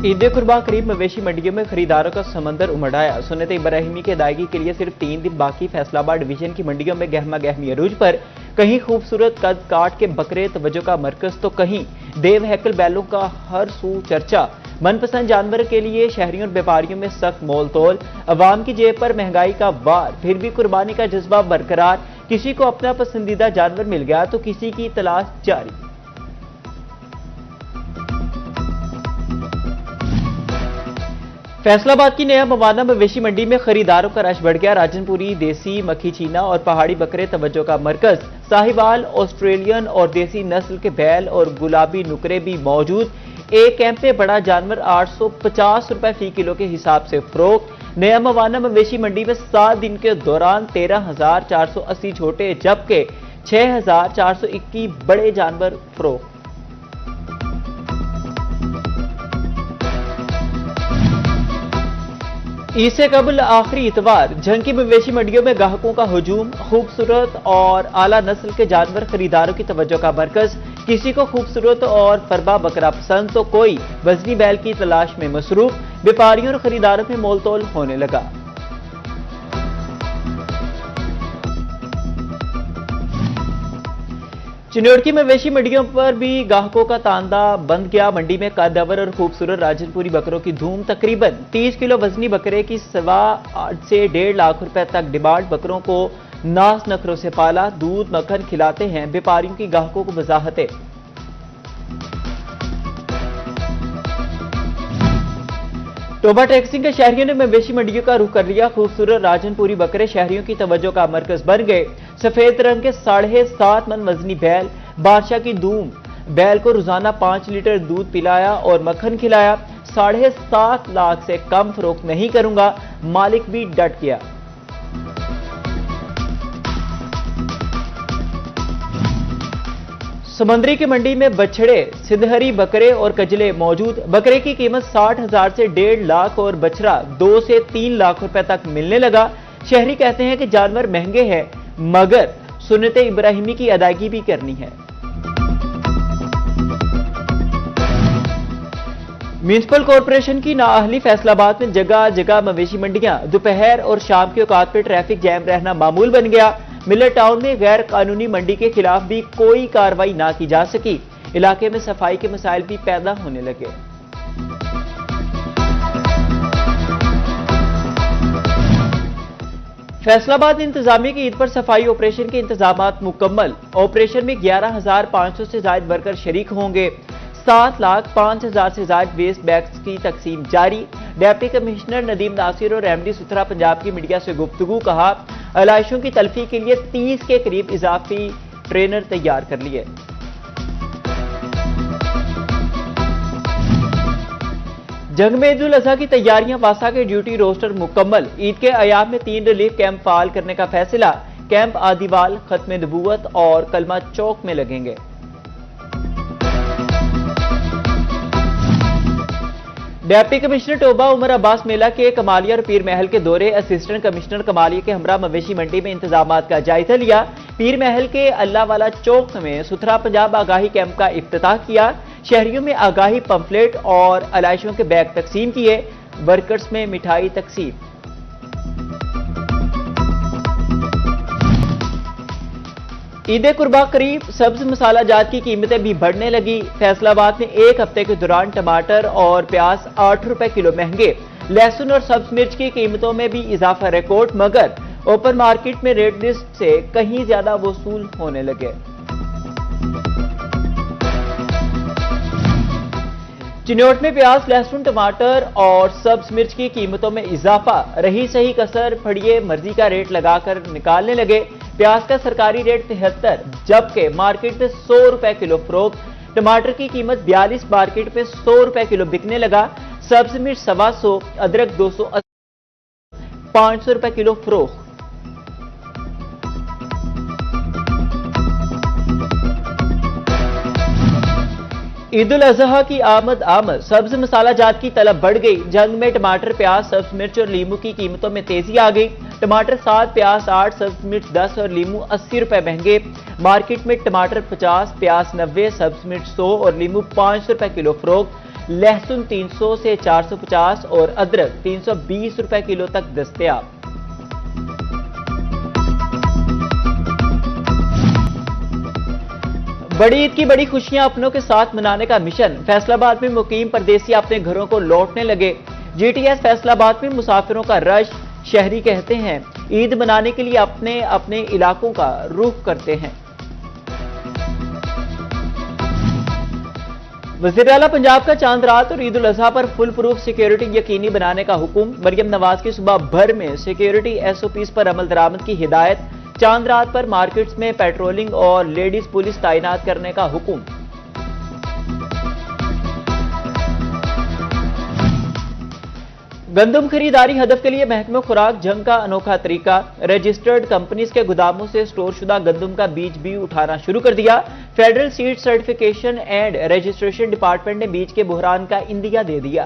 ईद कुर्बान करीब मवेशी मंडियों में खरीदारों का समंदर उमड़ आया। सुन्नत इब्राहिमी की अदायगी के लिए सिर्फ 3 दिन बाकी फैसलाबाद डिवीजन की मंडियों में गहमा गहमी अरूज पर। कहीं खूबसूरत कद काट के बकरे तवज्जो का मरकज तो कहीं देव हैकल बैलों का हर सू चर्चा। मनपसंद जानवर के लिए शहरियों और व्यापारियों में सख्त मोल तोल। अवाम की जेब पर महंगाई का वार, फिर भी कुर्बानी का जज्बा बरकरार। किसी को अपना पसंदीदा जानवर मिल गया तो किसी की तलाश जारी। फैसलाबाद की नया मवाना मवेशी मंडी में खरीदारों का रश बढ़ गया। राजनपुरी, देसी, मक्खी चीना और पहाड़ी बकरे तवज्जो का मरकज। साहिवाल, ऑस्ट्रेलियन और देसी नस्ल के बैल और गुलाबी नुकरे भी मौजूद। एक कैंप में बड़ा जानवर 850 रुपए फी किलो के हिसाब से फरोख्त। नया मवाना मवेशी मंडी में 7 दिन के दौरान 13,480 छोटे जबकि 6,421 बड़े जानवर फरोख्त। ईद से कबल आखिरी इतवार जंग की मवेशी मंडियों में ग्राहकों का हुजूम। खूबसूरत और आला नस्ल के जानवर खरीदारों की तवज्जो का मरकज। किसी को खूबसूरत और फरबा बकरा पसंद तो कोई वजनी बैल की तलाश में मसरूफ। व्यापारियों और खरीदारों में मोलतोल होने लगा। चिन्नौर की मवेशी मंडियों पर भी ग्राहकों का तांता बंद गया। मंडी में कदावर और खूबसूरत राजनपुरी बकरों की धूम। तकरीबन 30 किलो वजनी बकरे की 8.25 से 1.5 लाख रुपए तक डिमांड। बकरों को नास नखरों से पाला, दूध मक्खन खिलाते हैं। व्यापारियों की ग्राहकों को वजाहतें। टोबा टैक्सी के शहरियों ने मवेशी मंडियों का रुख कर लिया। खूबसूरत राजनपुरी बकरे शहरियों की तवज्जो का मरकज बन गए। सफेद रंग के 7.5 मन वजनी बैल। बादशाह की धूम। बैल को रोजाना 5 लीटर दूध पिलाया और मक्खन खिलाया। 7.5 लाख से कम फरोख्त नहीं करूंगा, मालिक भी डट गया। समंदरी की मंडी में बछड़े, सिंधहरी बकरे और कजले मौजूद। बकरे की कीमत 60,000 से 1.5 लाख और बछड़ा 2 से 3 लाख रुपए तक मिलने लगा। शहरी कहते हैं कि जानवर महंगे हैं मगर सुन्नत इब्राहिमी की अदायगी भी करनी है। म्युनिसिपल कॉरपोरेशन की नाअहली फैसलाबाद में जगह जगह मवेशी मंडियां। दोपहर और शाम के औकात पर ट्रैफिक जैम रहना मामूल बन गया। मिलर टाउन में गैर कानूनी मंडी के खिलाफ भी कोई कार्रवाई ना की जा सकी। इलाके में सफाई के मसाइल भी पैदा होने लगे। फैसलाबाद इंतजामिया की ईद पर सफाई ऑपरेशन के इंतजामात मुकम्मल। ऑपरेशन में 11,500 से ज्यादा वर्कर शरीक होंगे। 7,05,000 से ज्यादा वेस्ट बैग्स की तकसीम जारी। डिप्टी कमिश्नर नदीम नासिर और एमडी सुथरा पंजाब की मीडिया से गुफ्तगू। कहा, अलाइशों की तलफी के लिए 30 के करीब इजाफी ट्रेनर तैयार कर लिए। जंग में ईद उल अजहा की तैयारियां। वासा के ड्यूटी रोस्टर मुकम्मल। ईद के अयाम में 3 रिलीफ कैंप फाल करने का फैसला। कैंप आदिवाल, खत्म नबूवत और कलमा चौक में लगेंगे। डिप्टी कमिश्नर टोबा उमर अब्बास मेला के कमालिया और पीर महल के दौरे। असिस्टेंट कमिश्नर कमालिया के हमरा मवेशी मंडी में इंतजामात का जायजा लिया। पीर महल के अल्लाह वाला चौक में सुथरा पंजाब आगाही कैंप का इफ्तिताह किया। शहरियों में आगाही पंफलेट और अलाइशों के बैग तकसीम किए। वर्कर्स में मिठाई तकसीम। ईद कुर्बान करीब सब्ज मसाला जात की कीमतें भी बढ़ने लगी। फैसलाबाद में एक हफ्ते के दौरान टमाटर और प्याज 8 रुपए किलो महंगे। लहसुन और सब्ज मिर्च की कीमतों में भी इजाफा रिकॉर्ड मगर ओपन मार्केट में रेट लिस्ट से कहीं ज्यादा वसूल होने लगे। चिन्नौर में प्याज, लहसुन, टमाटर और सब्ज मिर्च की कीमतों में इजाफा। रही सही कसर फड़िए मर्जी का रेट लगाकर निकालने लगे। प्याज का सरकारी रेट 73 जबकि मार्केट में 100 रुपए किलो फरोख्त। टमाटर की कीमत 42 मार्केट में 100 रुपए किलो बिकने लगा। सब्ज मिर्च 125, अदरक 280, 500 रुपए किलो फरोख्त। ईद उल अजहा की आमद। सब्ज मसाला जात की तलब बढ़ गई। जंग में टमाटर, प्याज, सब्ज मिर्च और लीमू की कीमतों में तेजी आ गई। टमाटर 7, प्याज 8, सब्ज मिर्च 10 और लीमू 80 रुपए महंगे। मार्केट में टमाटर 50, प्याज 90, सब्ज मिर्च 100 और लीमू 500 रुपए किलो फरोख्त। लहसुन 300 से 450 और अदरक 320 रुपए किलो तक दस्तयाब। बड़ी ईद की बड़ी खुशियां अपनों के साथ मनाने का मिशन, फैसलाबाद में मुकीम परदेसी अपने घरों को लौटने लगे। जीटीएस फैसलाबाद में मुसाफिरों का रश, शहरी कहते हैं ईद मनाने के लिए अपने अपने इलाकों का रुख करते हैं। वज़ीर आला पंजाब का चांद रात और ईद उल अजहा पर फुल प्रूफ सिक्योरिटी यकीनी बनाने का हुक्म। मरियम नवाज की सुबह भर में सिक्योरिटी एसओपीज पर अमल दरामद की हिदायत। चांद रात पर मार्केट्स में पेट्रोलिंग और लेडीज पुलिस तैनात करने का हुक्म। गंदम खरीदारी हदफ के लिए महकमा खुराक जंग का अनोखा तरीका। रजिस्टर्ड कंपनीज के गोदामों से स्टोर शुदा गंदम का बीज भी उठाना शुरू कर दिया। Federal seed certification and registration department ने बीज के बुहरान का इंदिया दे दिया।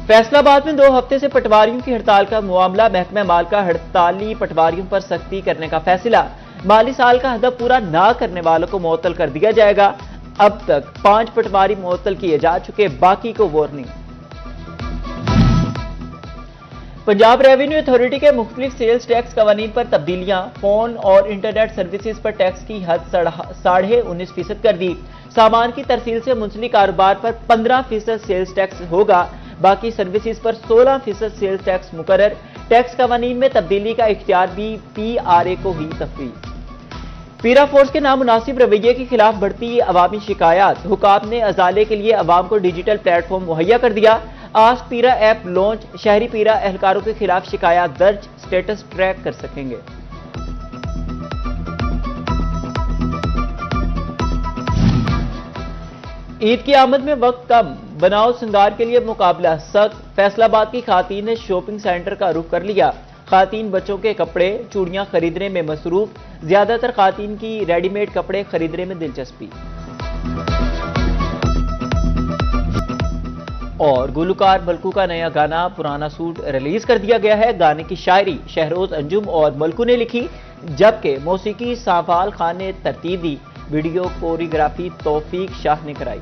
फैसलाबाद में 2 हफ्ते से पटवारियों की हड़ताल का मामला, महकमा माल का हड़ताली पटवारियों पर सख्ती करने का फैसला। माली साल का हदफ पूरा ना करने वालों को मुअत्तल कर दिया जाएगा। अब तक 5 पटवारी मुअत्तल किए जा चुके, बाकी को वार्निंग। पंजाब रेवेन्यू अथॉरिटी के मुख्तलिफ सेल्स टैक्स कवानीन पर तब्दीलियां, फोन और इंटरनेट सर्विसेज पर टैक्स की हद 19.5% कर दी। सामान की तरसील से मुंसलिक कारोबार पर 15% सेल्स टैक्स होगा, बाकी सर्विसेज पर 16% सेल्स टैक्स मुकर्रर। टैक्स कवानीन में तब्दीली का इख्तियार भी पीआरए को ही तफवीज़। पीरा फोर्स के नामुनासिब रवैये के खिलाफ बढ़ती अवामी शिकायत, हुकाम ने अजाले के लिए अवाम को डिजिटल प्लेटफॉर्म मुहैया कर दिया। आस्क पीरा ऐप लॉन्च, शहरी पीरा एहलकारों के खिलाफ शिकायत दर्ज, स्टेटस ट्रैक कर सकेंगे। ईद की आमद में वक्त कम, बनाओ सिंगार के लिए मुकाबला सख्त। फैसलाबाद की खातून ने शॉपिंग सेंटर का रुख कर लिया। खातून बच्चों के कपड़े, चूड़ियां खरीदने में मसरूफ। ज्यादातर खातून की रेडीमेड कपड़े खरीदने में दिलचस्पी। और गुलकार मलकू का नया गाना पुराना सूट रिलीज कर दिया गया है। गाने की शायरी शहरोज अंजुम और मलकू ने लिखी, जबकि मौसीकी साफाल खान ने तरतीब दी। वीडियो कोरियोग्राफी तौफीक शाह ने कराई।